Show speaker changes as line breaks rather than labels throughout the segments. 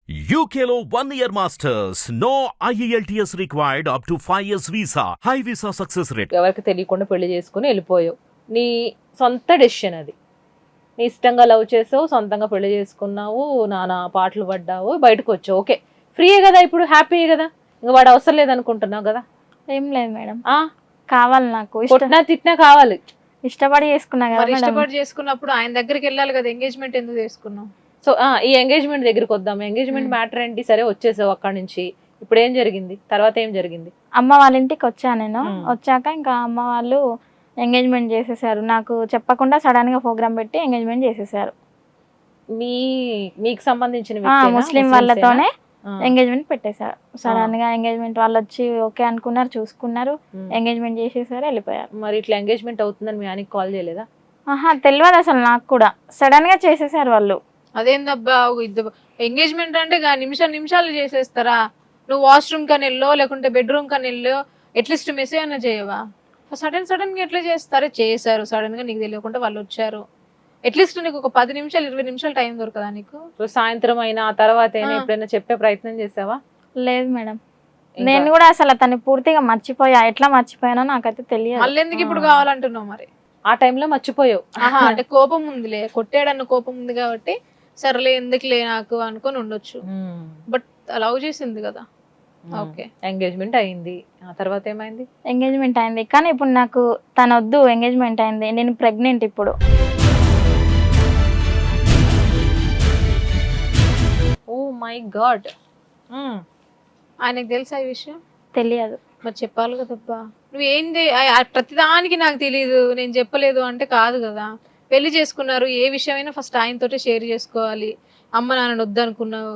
UKLO 1 year masters. No IELTS required up to 5 years visa. High visa success rate.
ఎవరికి తెలియకుండా పెళ్లి చేసుకుని వెళ్ళిపోయావు. నీ సొంత డెసిషన్ అది. నీ ఇష్టంగా లవ్ చేసావు, సొంతంగా పెళ్లి చేసుకున్నావు, నానా పాటలు పడ్డావు, బయటకు వచ్చావు. ఓకే, ఫ్రీయే కదా, ఇప్పుడు హ్యాపీయే కదా, ఇంకా వాడు అవసరం లేదనుకుంటున్నావు కదా.
ఏం లేదు మేడం,
ఆ
కావాలి నాకు
కొట్టినా తిట్టినా కావాలి.
ఇష్టపడి చేసుకున్నా కదా
మరి
మేడం.
ఇష్టపడి చేసుకున్నప్పుడు ఆయన దగ్గరికి వెళ్ళాలి కదా, ఎంగేజ్మెంట్ ఎందుకు చేసుకున్నావు?
సో ఈ ఎంగేజ్మెంట్ దగ్గరికి వద్దాం. ఎంగేజ్మెంట్ మ్యాటర్ ఏంటి? సరే వచ్చేసావు అక్కడి నుంచి, ఇప్పుడు ఏం జరిగింది? తర్వాత ఏం జరిగింది?
అమ్మ వాళ్ళ ఇంటికి వచ్చా నేను. వచ్చాక ఇంకా అమ్మ వాళ్ళు ఎంగేజ్మెంట్ చేసేసారు. నాకు చెప్పకుండా సడన్ గా ప్రోగ్రామ్ పెట్టి ఎంగేజ్మెంట్ చేసేసారు.
మీకు సంబంధించిన
ముస్లిం వాళ్ళతోనే ఎంగేజ్మెంట్ పెట్టేశారు. సడన్ గా ఎంగేజ్మెంట్ వాళ్ళు వచ్చి ఓకే అనుకున్నారు, చూసుకున్నారు, ఎంగేజ్మెంట్ చేసేసారు, వెళ్ళిపోయారు.
మరి ఇట్లా ఎంగేజ్మెంట్ అవుతుందని మీ ఆయనకి కాల్ చేయలేదా?
ఆహా, తెలియదు అసలు నాకు కూడా. సడన్ గా చేసేసారు వాళ్ళు.
అదేందబ్బా, ఇద్దరు ఎంగేజ్మెంట్ అంటే నిమిషాలు చేసేస్తారా? నువ్వు వాష్రూమ్ కని వెళ్ళో లేకుంటే బెడ్రూమ్ కని వెళ్ళో అట్లీస్ట్ మెసేజ్ అన్న చేయవా? సడన్ గా ఎట్లా చేస్తారో చేశారు. సడన్ గా నీకు తెలియకుండా వాళ్ళు వచ్చారు. అట్లీస్ట్ నీకు ఒక 10 నిమిషాలు 20 నిమిషాలు టైం దొరకదా నీకు?
సాయంత్రం అయినా ఆ తర్వాత అయినా ఎప్పుడైనా చెప్పే ప్రయత్నం చేసావా?
లేదు మేడం, నేను కూడా అసలు అతన్ని పూర్తిగా మర్చిపోయా. ఎట్లా మర్చిపోయానో నాకైతే తెలియదు.
మళ్ళీ ఎందుకు ఇప్పుడు కావాలంటున్నావు మరి?
ఆ టైంలో మర్చిపోయావు.
అంటే కోపం ఉందిలే, కొట్టాడన్న కోపం ఉంది కాబట్టి సర్లే ఎందుకులే నాకు అనుకొని ఉండొచ్చు. బట్ లవ్ చేసింది కదా. ఓకే,
ఎంగేజ్మెంట్ అయింది, ఆ తర్వాత ఏమైంది?
ఎంగేజ్మెంట్ అయింది, కానీ ఇప్పుడు నాకు తన వద్దు. ఎంగేజ్మెంట్ అయింది, నేను ప్రెగ్నెంట్ ఇప్పుడు.
Oh my God.
ఆయనకు తెలుసా ఈ విషయం?
తెలియదు.
మరి చెప్పాలి కదబ్బా. నువ్వేంది ప్రతిదానికి నాకు తెలియదు, నేను చెప్పలేదు అంటే కాదు కదా. పెళ్లి చేసుకున్నారు, ఏ విషయమైనా ఫస్ట్ ఆయనతోటే షేర్ చేసుకోవాలి. అమ్మ నాన్న వద్దనుకున్నావు,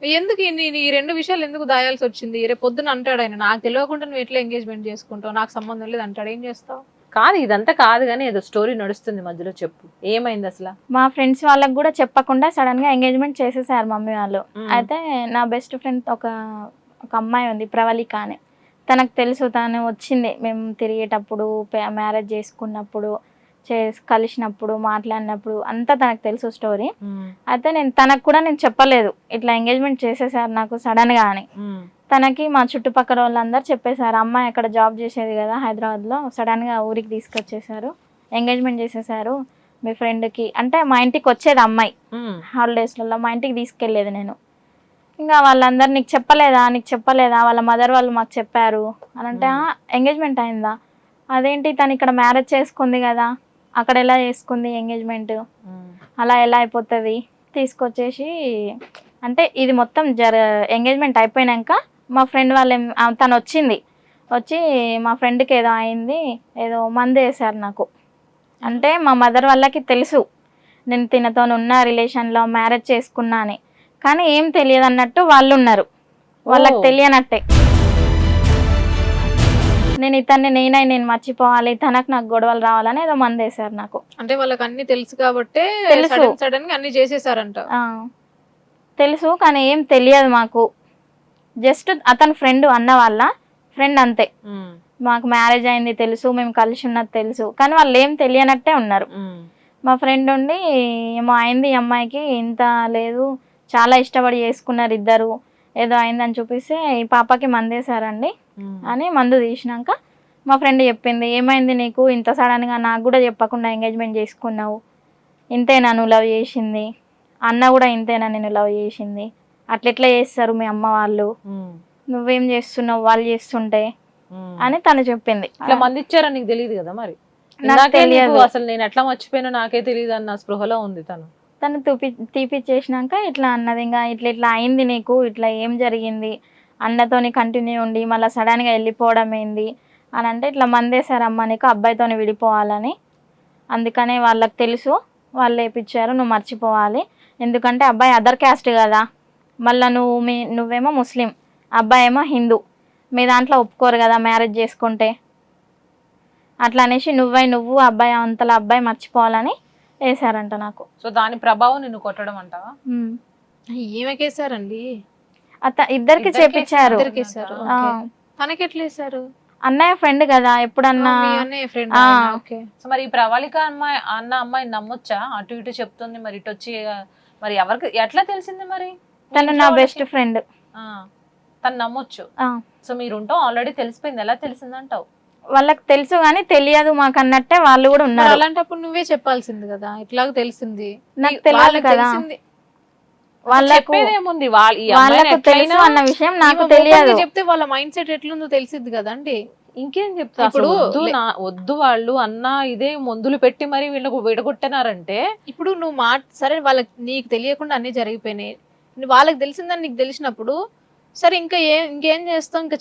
ఎందుకు ఈ 2 విషయాలు ఎందుకు దాయాల్సి వచ్చింది? రేపు పొద్దున అంటాడు ఆయన, నాకు తెలియకుండా నువ్వు ఎట్లా ఎంగేజ్మెంట్ చేసుకుంటావు, నాకు సంబంధం లేదు అంటాడు, ఏం చేస్తావు?
కాదు, ఇదంతా కాదు కానీ ఏదో స్టోరీ నడుస్తుంది మధ్యలో, చెప్పు ఏమైంది అసలు?
మా ఫ్రెండ్స్ వాళ్ళకి కూడా చెప్పకుండా సడన్ గా ఎంగేజ్మెంట్ చేసేసారు మమ్మీ వాళ్ళు. అయితే నా బెస్ట్ ఫ్రెండ్ ఒక అమ్మాయి ఉంది, ప్రవళిక అని. తనకు తెలుసు, తను వచ్చింది మేము తిరిగేటప్పుడు, మ్యారేజ్ చేసుకున్నప్పుడు, కలిసినప్పుడు, మాట్లాడినప్పుడు అంతా తనకు తెలుసు స్టోరీ. అయితే తనకు కూడా నేను చెప్పలేదు ఇట్లా ఎంగేజ్మెంట్ చేసేసారు నాకు సడన్ గా అని. తనకి మా చుట్టుపక్కల వాళ్ళందరూ చెప్పేశారు. అమ్మాయి అక్కడ జాబ్ చేసేది కదా హైదరాబాద్ లో, సడన్ గా ఊరికి తీసుకొచ్చేసారు, ఎంగేజ్మెంట్ చేసేసారు మీ ఫ్రెండ్ కి. అంటే మా ఇంటికి వచ్చేది అమ్మాయి హాలిడేస్లలో, మా ఇంటికి తీసుకెళ్లేది నేను. ఇంకా వాళ్ళందరూ నీకు చెప్పలేదా వాళ్ళ మదర్ వాళ్ళు మాకు చెప్పారు అని అంటే, ఎంగేజ్మెంట్ అయిందా? అదేంటి, తను ఇక్కడ మ్యారేజ్ చేసుకుంది కదా, అక్కడ ఎలా చేసుకుంది ఎంగేజ్మెంట్, అలా ఎలా అయిపోతుంది? తీసుకొచ్చేసి అంటే ఇది మొత్తం ఎంగేజ్మెంట్ అయిపోయినాక మా ఫ్రెండ్ వాళ్ళు తను వచ్చి మా ఫ్రెండ్కి ఏదో అయింది, ఏదో మందు వేశారు నాకు. అంటే మా మదర్ వాళ్ళకి తెలుసు నేను తినతో ఉన్న రిలేషన్లో మ్యారేజ్ చేసుకున్నా అని, కానీ ఏం తెలియదు అన్నట్టు వాళ్ళు ఉన్నారు, వాళ్ళకి తెలియనట్టే. నేను ఇతన్ని నేను మర్చిపోవాలి, తనకు నాకు గొడవలు రావాలని ఏదో మంది వేశారు నాకు.
అంటే వాళ్ళకి అన్ని తెలుసు కాబట్టి సడన్ గా అన్ని చేసేసారంట.
తెలుసు, కానీ ఏం తెలియదు మాకు. జస్ట్ అతని ఫ్రెండ్, అన్న వాళ్ళ ఫ్రెండ్ అంతే. మాకు మ్యారేజ్ అయింది తెలుసు, మేము కలిసి ఉన్నది తెలుసు, కానీ వాళ్ళు ఏం తెలియనట్టే ఉన్నారు. మా ఫ్రెండ్ ఉండి ఏమో అయింది ఈ అమ్మాయికి, ఇంత లేదు, చాలా ఇష్టపడి చేసుకున్నారు ఇద్దరు, ఏదో అయిందని చూపిస్తే ఈ పాపకి మందేశారండి అని. మందు తీసినాక మా ఫ్రెండ్ చెప్పింది, ఏమైంది నీకు ఇంత సడన్గా, నాకు కూడా చెప్పకుండా ఎంగేజ్మెంట్ చేసుకున్నావు, ఇంతేనా నువ్వు లవ్ చేసింది? అన్న కూడా ఇంతేనా నేను లవ్ చేసింది? అట్లెట్లా చేస్తారు మీ అమ్మ వాళ్ళు, నువ్వేం చేస్తున్నావు వాళ్ళు చేస్తుంటే అని తను చెప్పింది.
ఇట్లా మంది ఇచ్చారని నీకు తెలియదు కదా మరి?
నాకు తెలియదు
అసలు, నేను ఎట్లా మర్చిపోయినా నాకే తెలియదు అన్న స్పృహలో ఉంది తను
తీపిచ్చేసినాక ఇట్లా అన్నది, ఇంకా ఇట్లా అయింది నీకు, ఇట్లా ఏం జరిగింది, అన్నతోని కంటిన్యూ ఉండి మళ్ళీ సడన్గా వెళ్ళిపోవడం ఏంది అని అంటే, ఇట్లా మందేశారమ్మా నీకు అబ్బాయితోని విడిపోవాలని, అందుకనే వాళ్ళకి తెలుసు, వాళ్ళు వేయించారు, నువ్వు మర్చిపోవాలి. ఎందుకంటే అబ్బాయి అదర్ క్యాస్ట్ కదా, మళ్ళీ నువ్వేమో ముస్లిం, అబ్బాయి ఏమో హిందూ, మీ దాంట్లో ఒప్పుకోరు కదా మ్యారేజ్ చేసుకుంటే. అట్లా అనేసి నువ్వు అబ్బాయి అంతలా అబ్బాయి మర్చిపోవాలని వేసారంట నాకు.
సో దాని ప్రభావం నిన్ను కొట్టడం అంటావా?
ఏమకేసారండి?
ఇద్దరికి చేపించారు.
తనకి ఎట్లా వేసారు?
అన్నయ్య ఫ్రెండ్ కదా, ఎప్పుడన్నా.
మరి ఈ ప్రవళిక అమ్మాయిని నమ్మొచ్చా? అటు ఇటు చెప్తుంది, మరి ఇటు వచ్చి మరి ఎవరికి ఎట్లా తెలిసింది మరి?
తను నా బెస్ట్ ఫ్రెండ్.
తను నమ్మొచ్చు. సో మీరుంటాం ఆల్రెడీ తెలిసిపోయింది. ఎలా తెలిసిందంటావు?
వాళ్ళకి తెలుసు కానీ తెలియదు మాకు అన్నట్టే వాళ్ళు కూడా
మరి
ఉన్నారు.
అలాంటప్పుడు నువ్వే చెప్పాల్సింది కదా, ఇట్లాగ తెలిసింది
నాకు తెలియదు
వాళ్ళకి
కదా.
తెలిసింది.
వాళ్ళకు
చెప్పేదేముంది,
వాళ్ళకు తెలుసు అన్న విషయం నాకు
ఈమె
తెలియదు.
open గా చెప్తే వాళ్ళ మైండ్ సెట్ ఎట్లుందో తెలిసిద్ది కదండి.
ఇంకేం చెప్తా ఇప్పుడు? వద్దు వాళ్ళు అన్న ఇదే మందులు పెట్టి మరి వీళ్ళకు విడగొట్టినారంటే
ఇప్పుడు నువ్వు సరే వాళ్ళకి నీకు తెలియకుండా అన్ని జరిగిపోయినాయి, వాళ్ళకి తెలిసిందని నీకు తెలిసినప్పుడు సరే ఇంకేం చేస్తాం, ఇంకా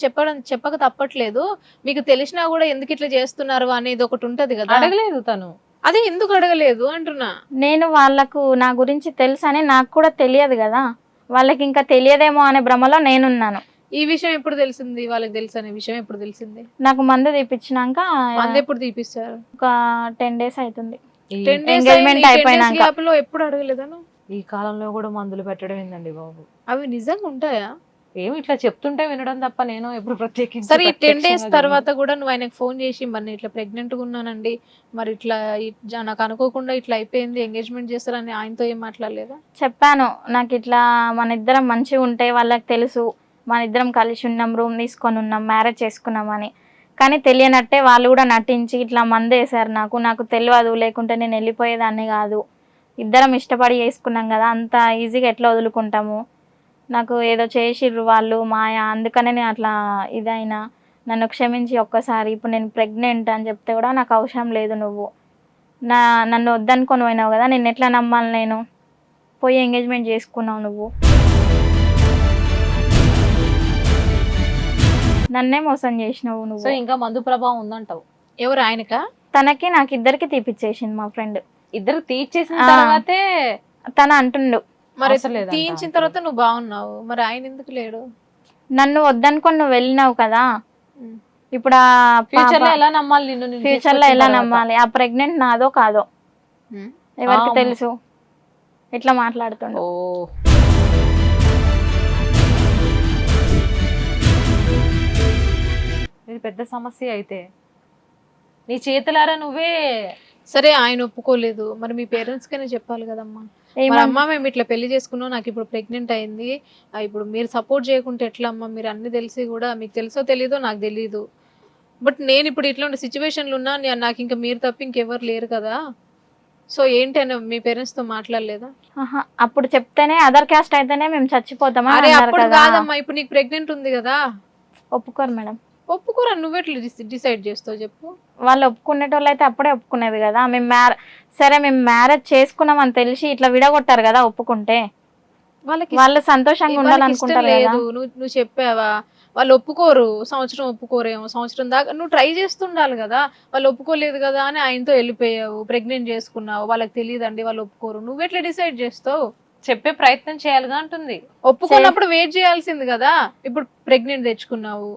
చెప్పక తప్పట్లేదు. మీకు తెలిసినా కూడా ఎందుకు ఇట్లా చేస్తున్నారు అనేది ఒకటి ఉంటది కదా.
అడగలేదు తను,
అదే ఎందుకు అడగలేదు అంటున్నా.
నేను వాళ్ళకు నా గురించి తెలుసు అని నాకు కూడా తెలియదు కదా, వాళ్ళకి ఇంకా తెలియదేమో అనే భ్రమలో నేనున్నాను.
ఈ విషయం ఎప్పుడు తెలిసింది? వాళ్ళకి తెలుసు అనే విషయం ఎప్పుడు తెలిసింది?
నాకు మందు తీపిచ్చినాక
మంది ఎప్పుడు తీపిస్తారు?
ఒక 10 days అవుతుంది.
10 days
ఎంగేజ్మెంట్ అయిపోయినాక.
గ్యాప్ లో ఎప్పుడు అడగలేదాను?
ఈ కాలంలో కూడా మందులు పెట్టడం ఏందండి బాబు?
అవి నిజంగా ఉంటాయా?
ఏమి ఇట్లా చెప్తుంటే వినడం తప్ప నేను ఎప్పుడు ప్రత్యేకించి
సరే ఈ 10 days తర్వాత కూడా నువ్వు ఆయనకు ఫోన్ చేసి మరి ఇట్లా ప్రెగ్నెంట్ గా ఉన్నానండి, మరి ఇట్లా నాకు అనుకోకుండా ఇట్లా అయిపోయింది, ఎంగేజ్మెంట్ చేస్తారని ఆయనతో ఏం మాట్లాడలేదా?
చెప్పాను, నాకు ఇట్లా మన ఇద్దరం మంచిగా ఉంటే వాళ్ళకి తెలుసు, మన ఇద్దరం కలిసి ఉన్నాం, రూమ్ తీసుకొని ఉన్నాం, మ్యారేజ్ చేసుకున్నామని. కానీ తెలియనట్టే వాళ్ళు కూడా నటించి ఇట్లా మందు వేశారు. నాకు తెలియదు, లేకుంటే నేను వెళ్ళిపోయేదాన్ని కాదు. ఇద్దరం ఇష్టపడి చేసుకున్నాం కదా, అంత ఈజీగా ఎట్లా వదులుకుంటాము, నాకు ఏదో చేసిర్రు వాళ్ళు మాయ, అందుకనే నేను అట్లా ఇదైనా, నన్ను క్షమించి ఒక్కసారి, ఇప్పుడు నేను ప్రెగ్నెంట్ అని చెప్తే కూడా నాకు అవసరం లేదు, నువ్వు నన్ను వద్దనుకొని పోయినావు కదా, నేను ఎట్లా నమ్మాలి, నేను పోయి ఎంగేజ్మెంట్ చేసుకున్నావు, నువ్వు నన్నే మోసం చేసినావు నువ్వు.
సో ఇంకా మందు ప్రభావం ఉందంటావు?
ఎవరు ఆయనకా?
తనకి నాకు ఇద్దరికి తీపిచ్చేసింది మా ఫ్రెండ్.
ఇద్దరు తీర్చేసిన తర్వాతే
తన అంటుండు.
మరి
అవసరం లేదంట.
తీయించిన తర్వాత నువ్వు బాగున్నావు, మరి ఆయన ఎందుకు లేడు?
నన్ను వద్దనుకొని నువ్వు వెళ్ళినావు కదా, ఇప్పుడు ఆ
ఫ్యూచర్ లో ఎలా నమ్మాలి నిన్ను?
ఫ్యూచర్ లో ఎలా నమ్మాలి? ఆ ప్రెగ్నెంట్ నాదో కాదో ఎవరికి తెలుసు? ఇట్లా మాట్లాడుతుండు.
ఇది పెద్ద సమస్య అయితే. నీ చేతులారా నువ్వే.
సరే ఆయన ఒప్పుకోలేదు, మరి మీ పేరెంట్స్ కనే చెప్పాలి కదమ్మా. మరి అమ్మ మేము ఇట్లా పెళ్లి చేసుకున్నాం, నాకు ఇప్పుడు ప్రెగ్నెంట్ అయింది, ఇప్పుడు మీరు సపోర్ట్ చేయకుంటే ఎట్లా అమ్మా, మీరు అన్ని తెలిసి కూడా మీకు తెలుసో తెలీదో నాకు తెలీదు, బట్ నేను ఇప్పుడు ఇట్లాంటి సిచ్యువేషన్లు ఉన్నా, నాకు ఇంకా మీరు తప్ప ఇంకెవరు లేరు కదా, సో ఏంటి అని మీ పేరెంట్స్ తో మాట్లాడలేదా?
అప్పుడు చెప్తేనే అదర్ క్యాస్ట్ అయితేనే మేము చచ్చిపోతామా?
అరే అప్పుడు కాదమ్మా, ఇప్పుడు నీకు ప్రెగ్నెంట్ ఉంది కదా.
ఒప్పుకోరు మేడం.
ఒప్పుకోరా? నువ్వెట్లా డిసైడ్ చేస్తావు చెప్పు?
వాళ్ళు ఒప్పుకునేటోళ్ళు అయితే అప్పుడే ఒప్పుకునేది కదా. మేము మ్యారేజ్ చేసుకున్నాం అని తెలిసి ఇట్లా విడగొట్టారు కదా ఒప్పుకుంటే. వాళ్ళు సంతోషంగా ఉండాలనుకుంటారు కదా.
నువ్వు చెప్పావా? వాళ్ళు ఒప్పుకోరు, సంవత్సరం ఒప్పుకోరేమో, సంవత్సరం దాకా నువ్వు ట్రై చేస్తుండాలి కదా. వాళ్ళు ఒప్పుకోలేదు కదా అని ఆయనతో వెళ్ళిపోయావు, ప్రెగ్నెంట్ చేసుకున్నావు, వాళ్ళకి తెలియదండి, వాళ్ళు ఒప్పుకోరు, నువ్వెట్లా డిసైడ్ చేస్తావు?
చెప్పే ప్రయత్నం చేయాలిగా అంటుంది.
ఒప్పుకున్నప్పుడు వెయిట్ చేయాల్సింది కదా. ఇప్పుడు ప్రెగ్నెంట్ తెచ్చుకున్నావు,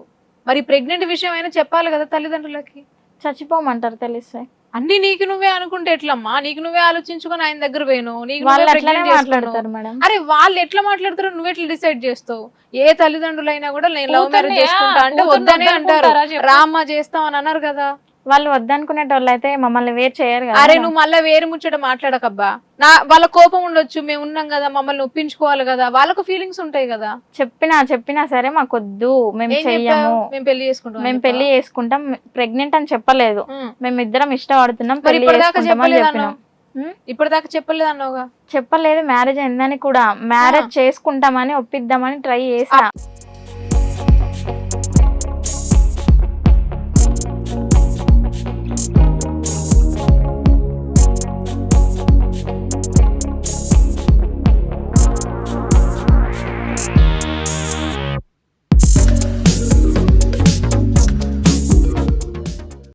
మరి ప్రెగ్నెంట్ విషయం అయినా చెప్పాలి కదా తల్లిదండ్రులకి.
చచ్చిపోమంటారు తెలిస్తే.
అన్ని నీకు నువ్వే అనుకుంటే ఎట్లమ్మా? నీకు నువ్వే ఆలోచించుకొని ఆయన దగ్గర పోయినావు,
మాట్లాడతారు మేడం.
అరే వాళ్ళు ఎట్లా మాట్లాడతారో నువ్వెట్లా డిసైడ్ చేస్తావు? ఏ తల్లిదండ్రులైనా కూడా నేను లవ్ మ్యారేజ్ చేసుకుంటా అంటే వద్దనే అంటారు. రామ్మ చేస్తాం అని అన్నారు కదా.
వాళ్ళు వద్దనుకునేటోళ్ళు అయితే మమ్మల్ని వేరు చేయరు కదా.
అరే నువ్వు మళ్ళీ వేరు ముచ్చట మాట్లాడకబ్బా. వాళ్ళ కోపం ఉండొచ్చు, మేము ఉన్నాం కదా, మమ్మల్ని ఒప్పించుకోవాలి కదా, వాళ్ళకు ఫీలింగ్స్ ఉంటాయి కదా.
చెప్పినా సరే మాకు వద్దు, మేము చెయ్యము,
మేము
పెళ్లి చేసుకుంటాం, ప్రెగ్నెంట్ అని చెప్పలేదు, మేము ఇద్దరం ఇష్టపడుతున్నాం,
ఇప్పటిదాకా చెప్పలేదు అన్నావుగా.
చెప్పలేదు, మ్యారేజ్ అయిందని కూడా. మ్యారేజ్ చేసుకుంటామని ఒప్పిద్దామని ట్రై చేసా.